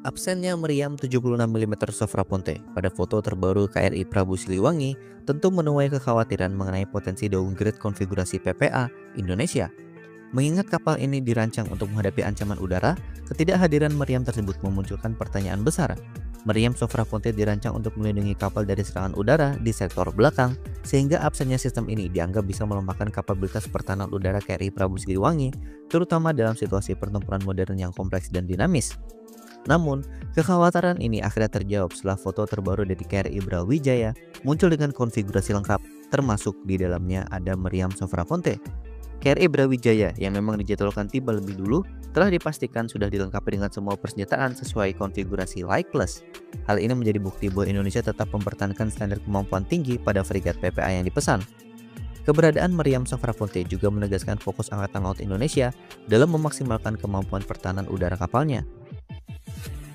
Absennya meriam 76 mm Sofra Ponte pada foto terbaru KRI Prabu Siliwangi tentu menuai kekhawatiran mengenai potensi downgrade konfigurasi PPA Indonesia. Mengingat kapal ini dirancang untuk menghadapi ancaman udara, ketidakhadiran meriam tersebut memunculkan pertanyaan besar. Meriam Sofra Ponte dirancang untuk melindungi kapal dari serangan udara di sektor belakang, sehingga absennya sistem ini dianggap bisa melemahkan kapabilitas pertahanan udara KRI Prabu Siliwangi, terutama dalam situasi pertempuran modern yang kompleks dan dinamis. Namun, kekhawatiran ini akhirnya terjawab setelah foto terbaru dari KRI Brawijaya muncul dengan konfigurasi lengkap, termasuk di dalamnya ada meriam Sofra Ponte. KRI Brawijaya yang memang dijadwalkan tiba lebih dulu telah dipastikan sudah dilengkapi dengan semua persenjataan sesuai konfigurasi Light Plus. Hal ini menjadi bukti bahwa Indonesia tetap mempertahankan standar kemampuan tinggi pada frigat PPA yang dipesan. Keberadaan meriam Sofra Ponte juga menegaskan fokus Angkatan Laut Indonesia dalam memaksimalkan kemampuan pertahanan udara kapalnya.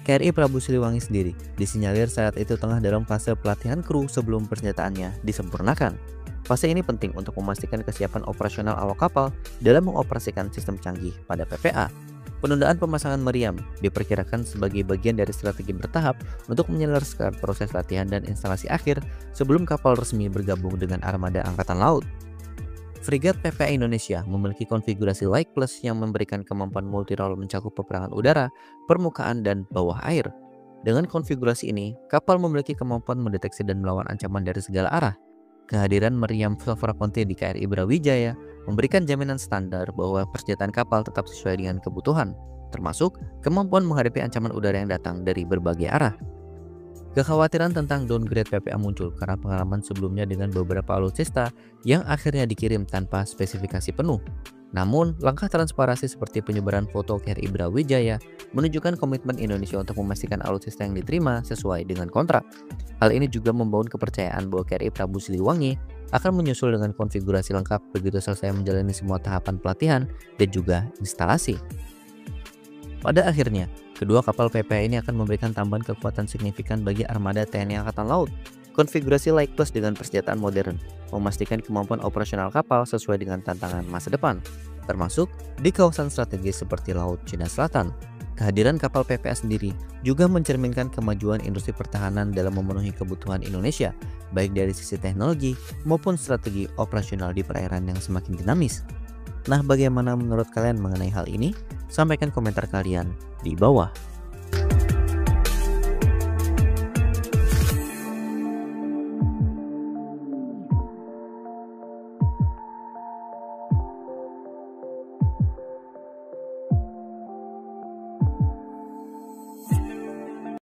KRI Prabu Siliwangi sendiri disinyalir saat itu tengah dalam fase pelatihan kru sebelum persenjataannya disempurnakan. Fase ini penting untuk memastikan kesiapan operasional awak kapal dalam mengoperasikan sistem canggih pada PPA. Penundaan pemasangan meriam diperkirakan sebagai bagian dari strategi bertahap untuk menyelesaikan proses latihan dan instalasi akhir sebelum kapal resmi bergabung dengan armada Angkatan Laut. Frigat PPA Indonesia memiliki konfigurasi Light Plus yang memberikan kemampuan multirole mencakup peperangan udara, permukaan, dan bawah air. Dengan konfigurasi ini, kapal memiliki kemampuan mendeteksi dan melawan ancaman dari segala arah. Kehadiran meriam Sofra Ponte di KRI Brawijaya memberikan jaminan standar bahwa persenjataan kapal tetap sesuai dengan kebutuhan, termasuk kemampuan menghadapi ancaman udara yang datang dari berbagai arah. Kekhawatiran tentang downgrade PPA muncul karena pengalaman sebelumnya dengan beberapa alutsista yang akhirnya dikirim tanpa spesifikasi penuh. Namun, langkah transparansi seperti penyebaran foto KRI Brawijaya menunjukkan komitmen Indonesia untuk memastikan alutsista yang diterima sesuai dengan kontrak. Hal ini juga membangun kepercayaan bahwa KRI Prabu Siliwangi akan menyusul dengan konfigurasi lengkap begitu selesai menjalani semua tahapan pelatihan dan juga instalasi. Pada akhirnya, kedua kapal PPA ini akan memberikan tambahan kekuatan signifikan bagi armada TNI Angkatan Laut. Konfigurasi Light Plus dengan persenjataan modern memastikan kemampuan operasional kapal sesuai dengan tantangan masa depan, termasuk di kawasan strategis seperti Laut Cina Selatan. Kehadiran kapal PPA sendiri juga mencerminkan kemajuan industri pertahanan dalam memenuhi kebutuhan Indonesia, baik dari sisi teknologi maupun strategi operasional di perairan yang semakin dinamis. Nah, bagaimana menurut kalian mengenai hal ini? Sampaikan komentar kalian di bawah.